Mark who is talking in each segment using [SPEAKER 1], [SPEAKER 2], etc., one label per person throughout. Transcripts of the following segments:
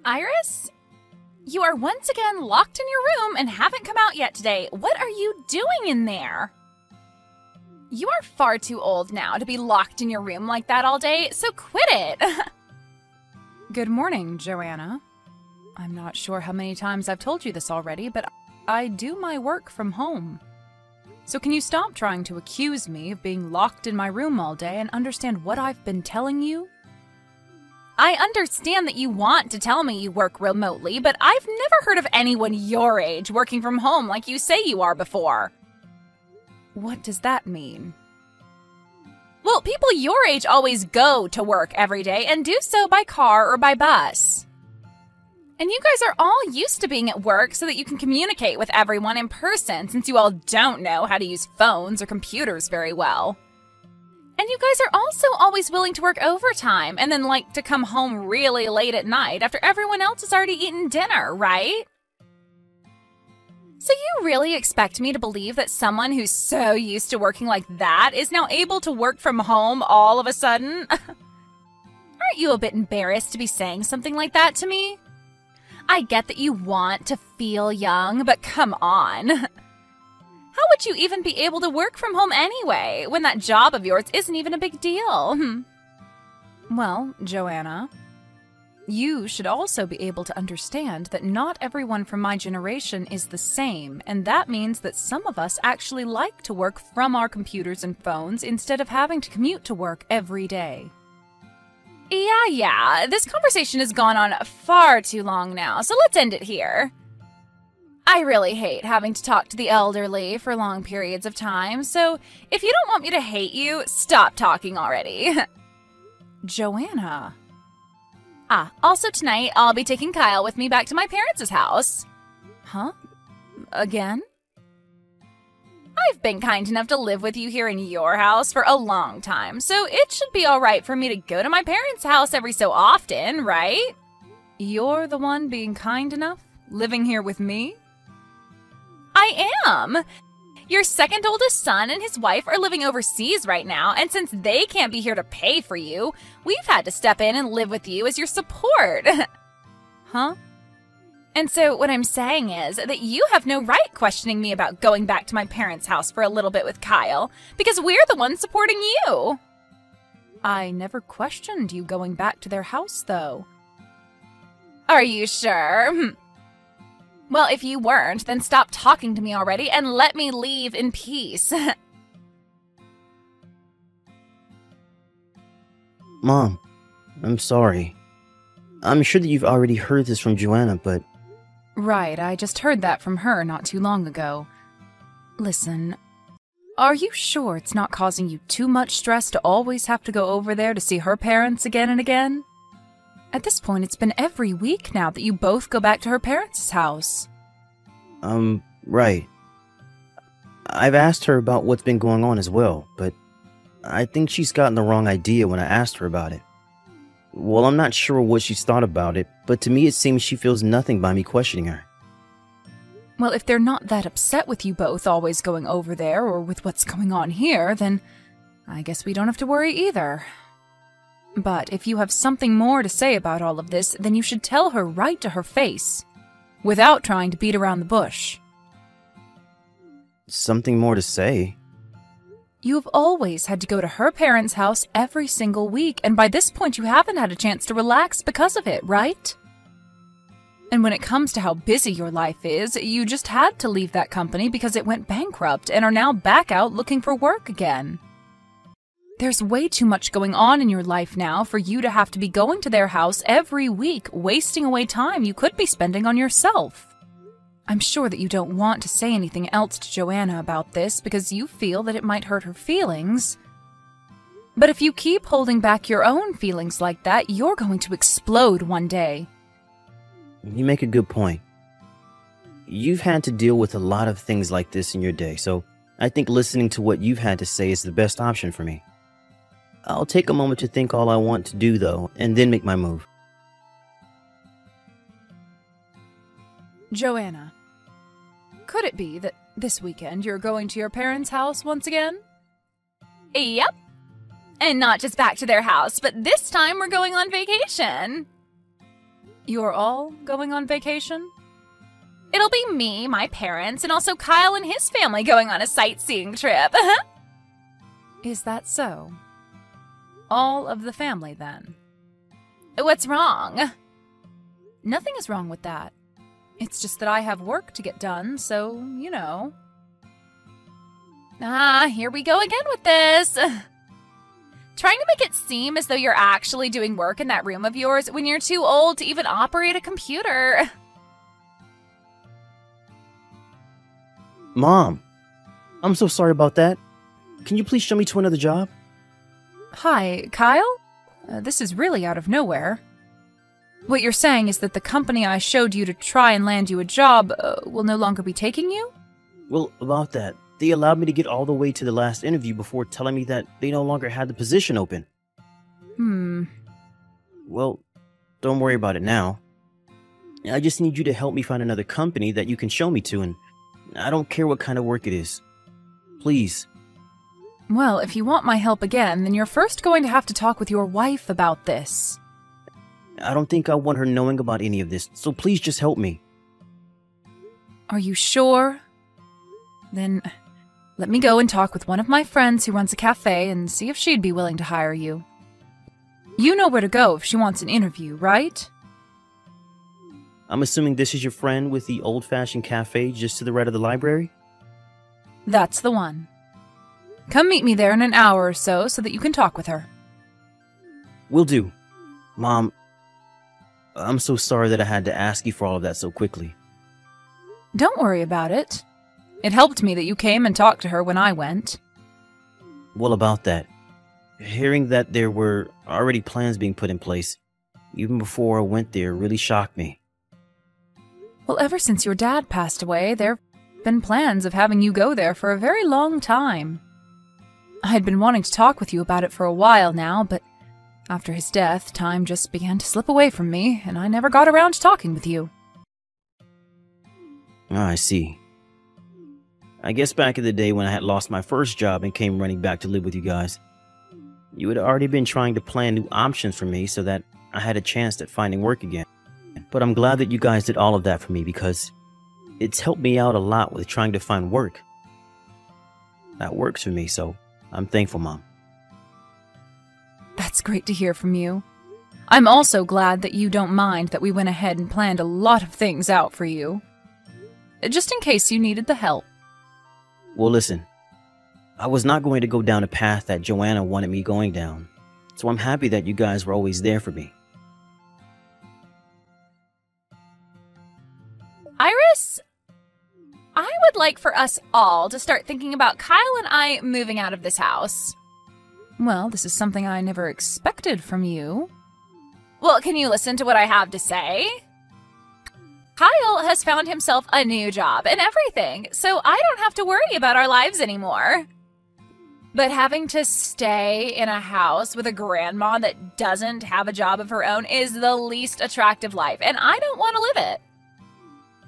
[SPEAKER 1] Iris? You are once again locked in your room and haven't come out yet today. What are you doing in there? You are far too old now to be locked in your room like that all day, so quit it.
[SPEAKER 2] Good morning, Joanna. I'm not sure how many times I've told you this already, but I do my work from home. So can you stop trying to accuse me of being locked in my room all day and understand what I've been telling you?
[SPEAKER 1] I understand that you want to tell me you work remotely, but I've never heard of anyone your age working from home like you say you are before.
[SPEAKER 2] What does that mean?
[SPEAKER 1] Well, people your age always go to work every day and do so by car or by bus. And you guys are all used to being at work so that you can communicate with everyone in person since you all don't know how to use phones or computers very well. And you guys are also always willing to work overtime and then like to come home really late at night after everyone else has already eaten dinner, right? So you really expect me to believe that someone who's so used to working like that is now able to work from home all of a sudden? Aren't you a bit embarrassed to be saying something like that to me? I get that you want to feel young, but come on. How would you even be able to work from home anyway, when that job of yours isn't even a big deal?
[SPEAKER 2] Well, Joanna, you should also be able to understand that not everyone from my generation is the same, and that means that some of us actually like to work from our computers and phones instead of having to commute to work every day.
[SPEAKER 1] Yeah, this conversation has gone on far too long now, so let's end it here. I really hate having to talk to the elderly for long periods of time, so if you don't want me to hate you, stop talking already.
[SPEAKER 2] Joanna.
[SPEAKER 1] Also tonight, I'll be taking Kyle with me back to my parents' house.
[SPEAKER 2] Huh? Again?
[SPEAKER 1] I've been kind enough to live with you here in your house for a long time, so it should be alright for me to go to my parents' house every so often, right?
[SPEAKER 2] You're the one being kind enough? Living here with me?
[SPEAKER 1] I am! Your second oldest son and his wife are living overseas right now, and since they can't be here to pay for you, we've had to step in and live with you as your support.
[SPEAKER 2] Huh?
[SPEAKER 1] And so what I'm saying is that you have no right questioning me about going back to my parents' house for a little bit with Kyle, because we're the ones supporting you.
[SPEAKER 2] I never questioned you going back to their house, though.
[SPEAKER 1] Are you sure? Well, if you weren't, then stop talking to me already and let me leave in peace.
[SPEAKER 3] Mom, I'm sorry. I'm sure that you've already heard this from Joanna, but...
[SPEAKER 2] Right, I just heard that from her not too long ago. Listen, are you sure it's not causing you too much stress to always have to go over there to see her parents again and again? At this point, it's been every week now that you both go back to her parents' house.
[SPEAKER 3] Right. I've asked her about what's been going on as well, but I think she's gotten the wrong idea when I asked her about it. Well, I'm not sure what she's thought about it, but to me it seems she feels nothing by me questioning her.
[SPEAKER 2] Well, if they're not that upset with you both always going over there or with what's going on here, then I guess we don't have to worry either. But if you have something more to say about all of this, then you should tell her right to her face, without trying to beat around the bush.
[SPEAKER 3] Something more to say?
[SPEAKER 2] You've always had to go to her parents' house every single week, and by this point you haven't had a chance to relax because of it, right? And when it comes to how busy your life is, you just had to leave that company because it went bankrupt and are now back out looking for work again. There's way too much going on in your life now for you to have to be going to their house every week, wasting away time you could be spending on yourself. I'm sure that you don't want to say anything else to Joanna about this because you feel that it might hurt her feelings. But if you keep holding back your own feelings like that, you're going to explode one day.
[SPEAKER 3] You make a good point. You've had to deal with a lot of things like this in your day, so I think listening to what you've had to say is the best option for me. I'll take a moment to think all I want to do, though, and then make my move.
[SPEAKER 2] Joanna, could it be that this weekend you're going to your parents' house once again?
[SPEAKER 1] Yep. And not just back to their house, but this time we're going on vacation.
[SPEAKER 2] You're all going on vacation?
[SPEAKER 1] It'll be me, my parents, and also Kyle and his family going on a sightseeing trip.
[SPEAKER 2] Is that so? All of the family, then?
[SPEAKER 1] What's wrong?
[SPEAKER 2] Nothing is wrong with that. It's just that I have work to get done, so, you know.
[SPEAKER 1] Here we go again with this. Trying to make it seem as though you're actually doing work in that room of yours when you're too old to even operate a computer.
[SPEAKER 3] Mom, I'm so sorry about that. Can you please show me to another job?
[SPEAKER 2] Hi, Kyle? This is really out of nowhere. What you're saying is that the company I showed you to try and land you a job will no longer be taking you?
[SPEAKER 3] Well, about that, they allowed me to get all the way to the last interview before telling me that they no longer had the position open. Well, don't worry about it now. I just need you to help me find another company that you can show me to, and I don't care what kind of work it is. Please.
[SPEAKER 2] Well, if you want my help again, then you're first going to have to talk with your wife about this.
[SPEAKER 3] I don't think I want her knowing about any of this, so please just help me.
[SPEAKER 2] Are you sure? Then let me go and talk with one of my friends who runs a cafe and see if she'd be willing to hire you. You know where to go if she wants an interview, right?
[SPEAKER 3] I'm assuming this is your friend with the old-fashioned cafe just to the right of the library?
[SPEAKER 2] That's the one. Come meet me there in an hour or so that you can talk with her.
[SPEAKER 3] Will do. Mom, I'm so sorry that I had to ask you for all of that so quickly.
[SPEAKER 2] Don't worry about it. It helped me that you came and talked to her when I went.
[SPEAKER 3] Well, about that, hearing that there were already plans being put in place, even before I went there, really shocked me.
[SPEAKER 2] Well, ever since your dad passed away, there have been plans of having you go there for a very long time. I had been wanting to talk with you about it for a while now, but after his death, time just began to slip away from me, and I never got around to talking with you.
[SPEAKER 3] I see. I guess back in the day when I had lost my first job and came running back to live with you guys, you had already been trying to plan new options for me so that I had a chance at finding work again. But I'm glad that you guys did all of that for me because it's helped me out a lot with trying to find work. That works for me, so I'm thankful, Mom.
[SPEAKER 2] That's great to hear from you. I'm also glad that you don't mind that we went ahead and planned a lot of things out for you. Just in case you needed the help.
[SPEAKER 3] Well, listen, I was not going to go down a path that Joanna wanted me going down, so I'm happy that you guys were always there for me.
[SPEAKER 1] Iris, I would like for us all to start thinking about Kyle and I moving out of this house.
[SPEAKER 2] Well, this is something I never expected from you.
[SPEAKER 1] Well, can you listen to what I have to say? Kyle has found himself a new job and everything, so I don't have to worry about our lives anymore. But having to stay in a house with a grandma that doesn't have a job of her own is the least attractive life, and I don't want to live it.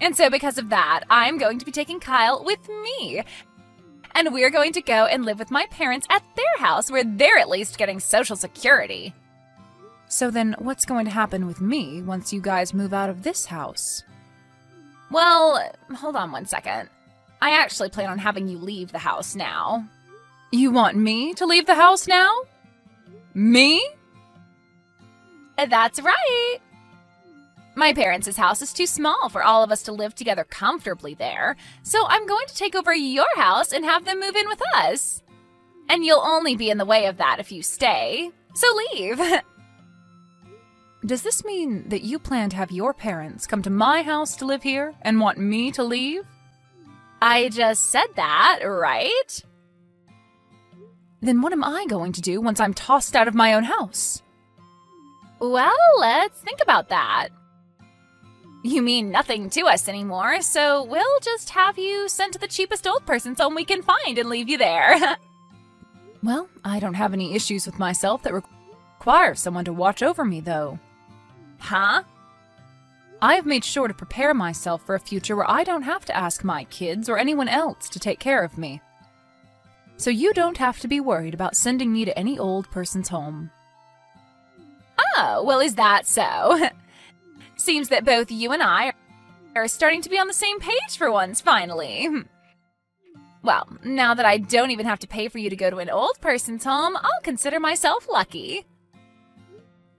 [SPEAKER 1] And so because of that, I'm going to be taking Kyle with me. And we're going to go and live with my parents at their house where they're at least getting Social Security.
[SPEAKER 2] So then what's going to happen with me once you guys move out of this house?
[SPEAKER 1] Well, hold on one second. I actually plan on having you leave the house now.
[SPEAKER 2] You want me to leave the house now? Me?
[SPEAKER 1] That's right. My parents' house is too small for all of us to live together comfortably there, so I'm going to take over your house and have them move in with us. And you'll only be in the way of that if you stay, so leave.
[SPEAKER 2] Does this mean that you plan to have your parents come to my house to live here and want me to leave?
[SPEAKER 1] I just said that, right?
[SPEAKER 2] Then what am I going to do once I'm tossed out of my own house?
[SPEAKER 1] Well, let's think about that. You mean nothing to us anymore, so we'll just have you sent to the cheapest old person's home we can find and leave you there.
[SPEAKER 2] Well, I don't have any issues with myself that require someone to watch over me, though.
[SPEAKER 1] Huh?
[SPEAKER 2] I have made sure to prepare myself for a future where I don't have to ask my kids or anyone else to take care of me. So you don't have to be worried about sending me to any old person's home.
[SPEAKER 1] Oh, well, is that so? Seems that both you and I are starting to be on the same page for once, finally. Well, now that I don't even have to pay for you to go to an old person's home, I'll consider myself lucky.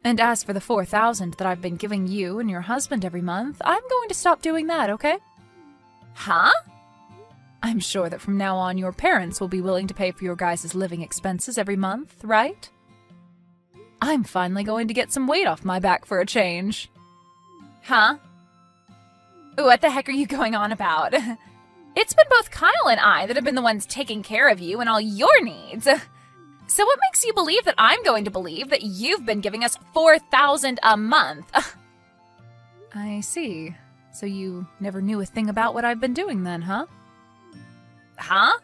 [SPEAKER 2] And as for the $4,000 that I've been giving you and your husband every month, I'm going to stop doing that, okay?
[SPEAKER 1] Huh?
[SPEAKER 2] I'm sure that from now on your parents will be willing to pay for your guys' living expenses every month, right? I'm finally going to get some weight off my back for a change.
[SPEAKER 1] Huh? What the heck are you going on about? It's been both Kyle and I that have been the ones taking care of you and all your needs. So what makes you believe that I'm going to believe that you've been giving us $4,000 a month?
[SPEAKER 2] I see. So you never knew a thing about what I've been doing then, huh?
[SPEAKER 1] Huh?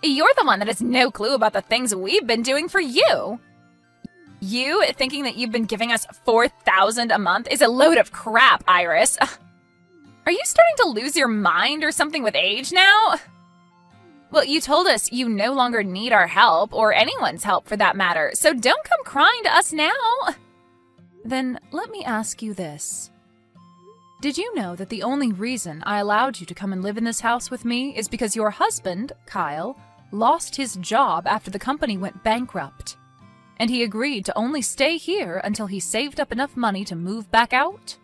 [SPEAKER 1] You're the one that has no clue about the things we've been doing for you. You thinking that you've been giving us $4,000 a month is a load of crap, Iris. Are you starting to lose your mind or something with age now? Well, you told us you no longer need our help, or anyone's help for that matter, so don't come crying to us now.
[SPEAKER 2] Then let me ask you this. Did you know that the only reason I allowed you to come and live in this house with me is because your husband, Kyle, lost his job after the company went bankrupt? And he agreed to only stay here until he saved up enough money to move back out?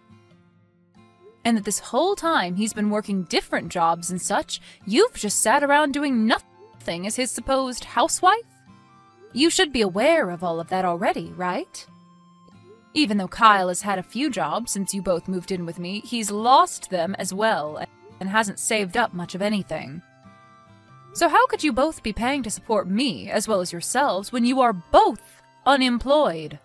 [SPEAKER 2] And that this whole time he's been working different jobs and such, you've just sat around doing nothing as his supposed housewife? You should be aware of all of that already, right? Even though Kyle has had a few jobs since you both moved in with me, he's lost them as well and hasn't saved up much of anything. So how could you both be paying to support me as well as yourselves when you are both unemployed?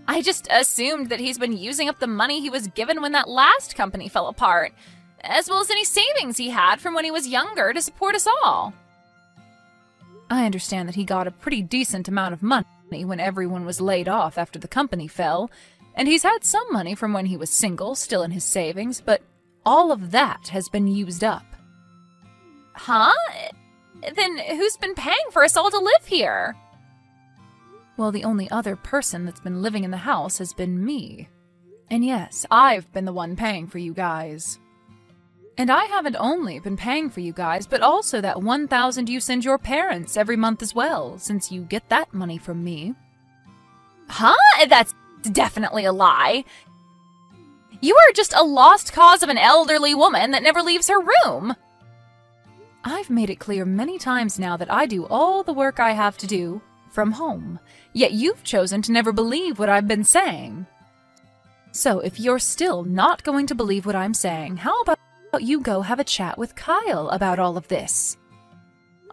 [SPEAKER 1] I just assumed that he's been using up the money he was given when that last company fell apart, as well as any savings he had from when he was younger to support us all.
[SPEAKER 2] I understand that he got a pretty decent amount of money when everyone was laid off after the company fell, and he's had some money from when he was single still in his savings, but all of that has been used up.
[SPEAKER 1] Huh? Then who's been paying for us all to live here?
[SPEAKER 2] Well, the only other person that's been living in the house has been me. And yes, I've been the one paying for you guys. And I haven't only been paying for you guys, but also that $1,000 you send your parents every month as well, since you get that money from me.
[SPEAKER 1] Huh? That's definitely a lie. You are just a lost cause of an elderly woman that never leaves her room.
[SPEAKER 2] I've made it clear many times now that I do all the work I have to do from home, yet you've chosen to never believe what I've been saying. So if you're still not going to believe what I'm saying, how about you go have a chat with Kyle about all of this?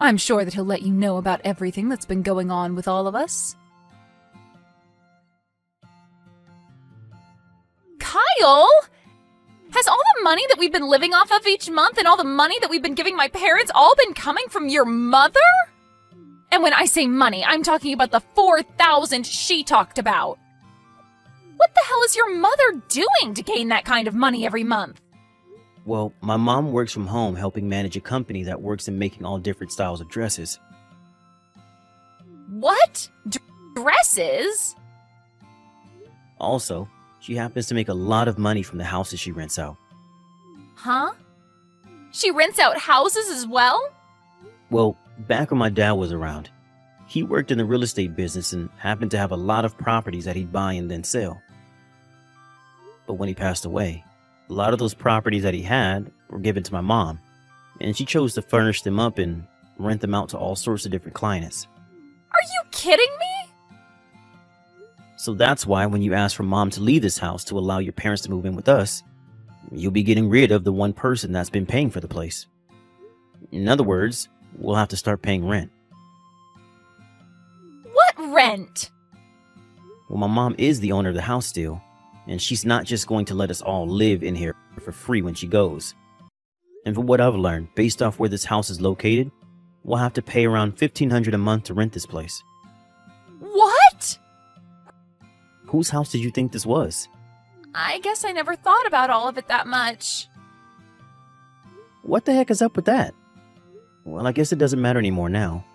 [SPEAKER 2] I'm sure that he'll let you know about everything that's been going on with all of us.
[SPEAKER 1] Kyle? Has all the money that we've been living off of each month and all the money that we've been giving my parents all been coming from your mother? And when I say money, I'm talking about the $4,000 she talked about. What the hell is your mother doing to gain that kind of money every month?
[SPEAKER 3] Well, my mom works from home helping manage a company that works in making all different styles of dresses.
[SPEAKER 1] What? Dresses?
[SPEAKER 3] Also, she happens to make a lot of money from the houses she rents out.
[SPEAKER 1] Huh? She rents out houses as well?
[SPEAKER 3] Well, back when my dad was around, he worked in the real estate business and happened to have a lot of properties that he'd buy and then sell. But when he passed away, a lot of those properties that he had were given to my mom, and she chose to furnish them up and rent them out to all sorts of different clients.
[SPEAKER 1] Are you kidding me?
[SPEAKER 3] So that's why when you ask for mom to leave this house to allow your parents to move in with us, you'll be getting rid of the one person that's been paying for the place. In other words, we'll have to start paying rent.
[SPEAKER 1] What rent?
[SPEAKER 3] Well, my mom is the owner of the house still, and she's not just going to let us all live in here for free when she goes. And from what I've learned, based off where this house is located, we'll have to pay around $1,500 a month to rent this place.
[SPEAKER 1] What?
[SPEAKER 3] Whose house did you think this was?
[SPEAKER 1] I guess I never thought about all of it that much.
[SPEAKER 3] What the heck is up with that? Well, I guess it doesn't matter anymore now.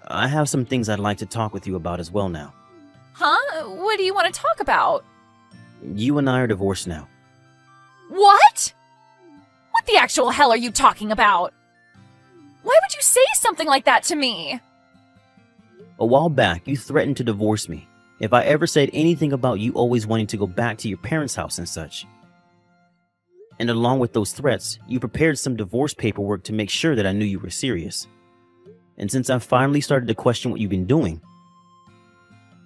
[SPEAKER 3] I have some things I'd like to talk with you about as well now.
[SPEAKER 1] Huh? What do you want to talk about?
[SPEAKER 3] You and I are divorced now.
[SPEAKER 1] What? What the actual hell are you talking about? Why would you say something like that to me?
[SPEAKER 3] A while back, you threatened to divorce me if I ever said anything about you always wanting to go back to your parents' house and such. And along with those threats, you prepared some divorce paperwork to make sure that I knew you were serious. And since I finally started to question what you've been doing,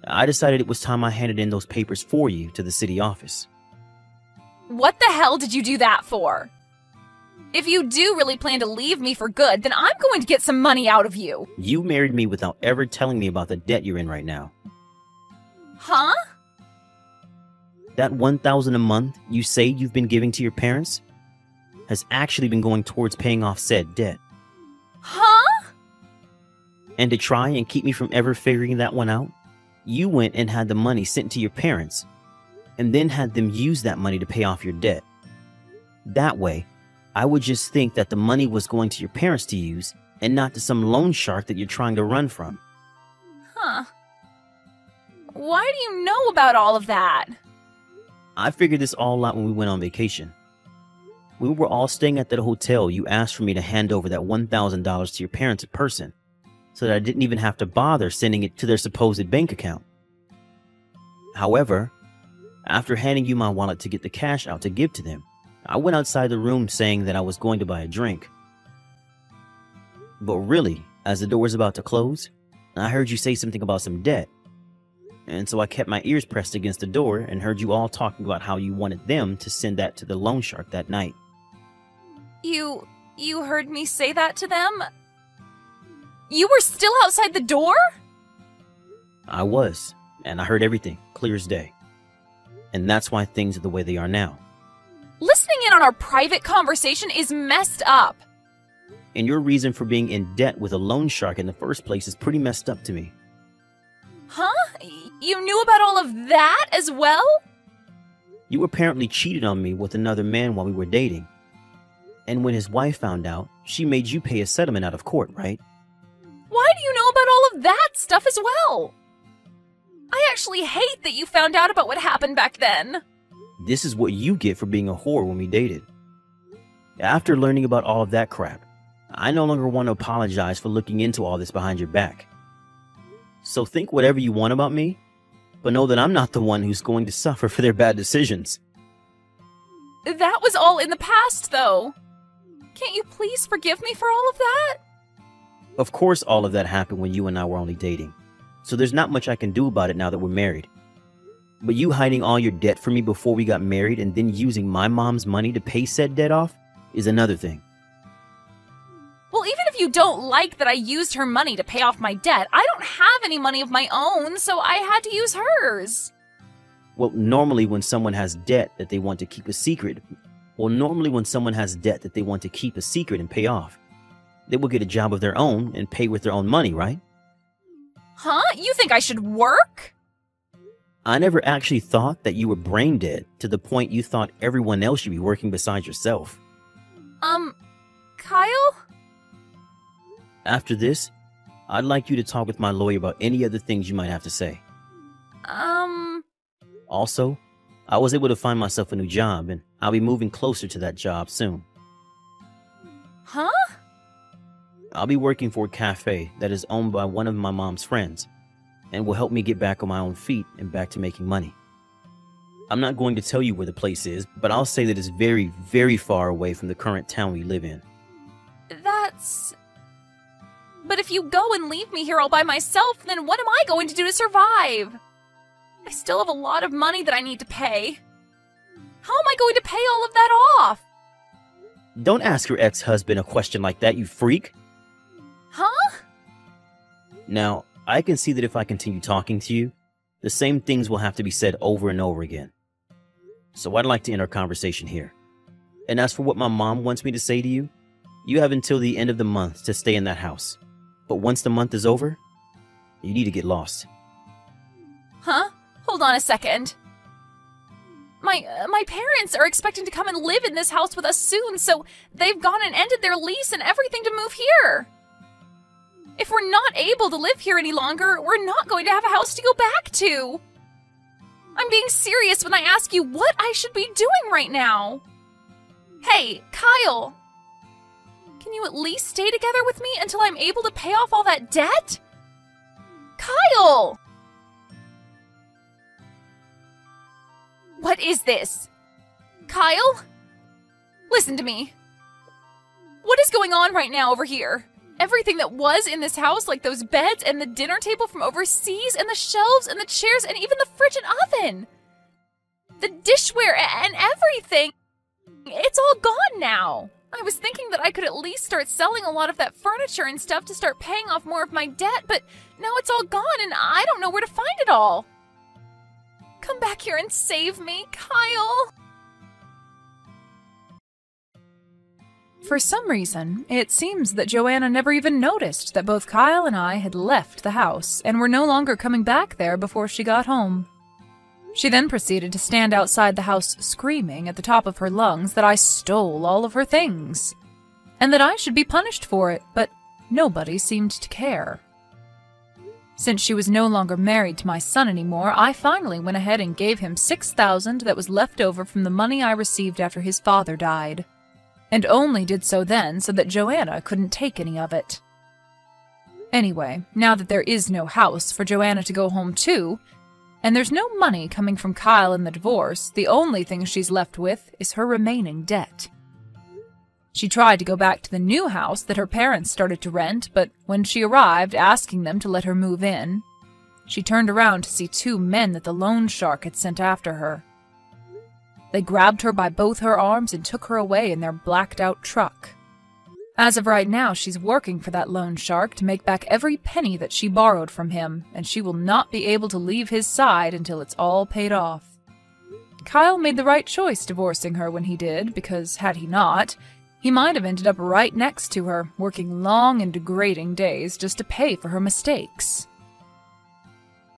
[SPEAKER 3] I decided it was time I handed in those papers for you to the city office.
[SPEAKER 1] What the hell did you do that for? If you do really plan to leave me for good, then I'm going to get some money out of you.
[SPEAKER 3] You married me without ever telling me about the debt you're in right now.
[SPEAKER 1] Huh?
[SPEAKER 3] That $1,000 a month you say you've been giving to your parents has actually been going towards paying off said debt.
[SPEAKER 1] Huh?
[SPEAKER 3] And to try and keep me from ever figuring that one out, you went and had the money sent to your parents and then had them use that money to pay off your debt. That way, I would just think that the money was going to your parents to use and not to some loan shark that you're trying to run from.
[SPEAKER 1] Huh. Why do you know about all of that?
[SPEAKER 3] I figured this all out when we went on vacation. We were all staying at that hotel you asked for me to hand over that $1,000 to your parents in person, so that I didn't even have to bother sending it to their supposed bank account. However, after handing you my wallet to get the cash out to give to them, I went outside the room saying that I was going to buy a drink. But really, as the door was about to close, I heard you say something about some debt. And so I kept my ears pressed against the door and heard you all talking about how you wanted them to send that to the loan shark that night.
[SPEAKER 1] You heard me say that to them? You were still outside the door?
[SPEAKER 3] I was, and I heard everything, clear as day. And that's why things are the way they are now.
[SPEAKER 1] Listening in on our private conversation is messed up.
[SPEAKER 3] And your reason for being in debt with a loan shark in the first place is pretty messed up to me.
[SPEAKER 1] Huh? You knew about all of that as well?
[SPEAKER 3] You apparently cheated on me with another man while we were dating. And when his wife found out, she made you pay a settlement out of court, right?
[SPEAKER 1] Why do you know about all of that stuff as well? I actually hate that you found out about what happened back then.
[SPEAKER 3] This is what you get for being a whore when we dated. After learning about all of that crap, I no longer want to apologize for looking into all this behind your back. So think whatever you want about me, but know that I'm not the one who's going to suffer for their bad decisions.
[SPEAKER 1] That was all in the past, though. Can't you please forgive me for all of that?
[SPEAKER 3] Of course all of that happened when you and I were only dating, so there's not much I can do about it now that we're married. But you hiding all your debt from me before we got married and then using my mom's money to pay said debt off is another thing.
[SPEAKER 1] Well, even if you don't like that I used her money to pay off my debt, I don't have any money of my own, so I had to use hers.
[SPEAKER 3] Well, normally when someone has debt that they want to keep a secret, and pay off, they will get a job of their own and pay with their own money, right?
[SPEAKER 1] Huh? You think I should work?
[SPEAKER 3] I never actually thought that you were brain dead to the point you thought everyone else should be working besides yourself.
[SPEAKER 1] Kyle?
[SPEAKER 3] After this, I'd like you to talk with my lawyer about any other things you might have to say. Also, I was able to find myself a new job, and I'll be moving closer to that job soon.
[SPEAKER 1] Huh?
[SPEAKER 3] I'll be working for a cafe that is owned by one of my mom's friends, and will help me get back on my own feet and back to making money. I'm not going to tell you where the place is, but I'll say that it's very, very far away from the current town we live in.
[SPEAKER 1] But if you go and leave me here all by myself, then what am I going to do to survive? I still have a lot of money that I need to pay. How am I going to pay all of that off?
[SPEAKER 3] Don't ask your ex-husband a question like that, you freak!
[SPEAKER 1] Huh?
[SPEAKER 3] Now, I can see that if I continue talking to you, the same things will have to be said over and over again. So I'd like to end our conversation here. And as for what my mom wants me to say to you, you have until the end of the month to stay in that house. But once the month is over, you need to get lost.
[SPEAKER 1] Huh? Hold on a second. My parents are expecting to come and live in this house with us soon, so they've gone and ended their lease and everything to move here. If we're not able to live here any longer, we're not going to have a house to go back to. I'm being serious when I ask you what I should be doing right now. Hey, Kyle! Can you at least stay together with me until I'm able to pay off all that debt? Kyle! What is this? Kyle? Listen to me. What is going on right now over here? Everything that was in this house, like those beds and the dinner table from overseas and the shelves and the chairs and even the fridge and oven. The dishware and everything. It's all gone now. I was thinking that I could at least start selling a lot of that furniture and stuff to start paying off more of my debt, but now it's all gone and I don't know where to find it all. Come back here and save me, Kyle.
[SPEAKER 2] For some reason, it seems that Joanna never even noticed that both Kyle and I had left the house and were no longer coming back there before she got home. She then proceeded to stand outside the house screaming at the top of her lungs that I stole all of her things, and that I should be punished for it, but nobody seemed to care. Since she was no longer married to my son anymore, I finally went ahead and gave him $6,000 that was left over from the money I received after his father died, and only did so then so that Joanna couldn't take any of it. Anyway, now that there is no house for Joanna to go home to, and there's no money coming from Kyle in the divorce, the only thing she's left with is her remaining debt. She tried to go back to the new house that her parents started to rent, but when she arrived asking them to let her move in, she turned around to see two men that the loan shark had sent after her. They grabbed her by both her arms and took her away in their blacked-out truck. As of right now, she's working for that loan shark to make back every penny that she borrowed from him, and she will not be able to leave his side until it's all paid off. Kyle made the right choice divorcing her when he did, because had he not, he might have ended up right next to her, working long and degrading days just to pay for her mistakes.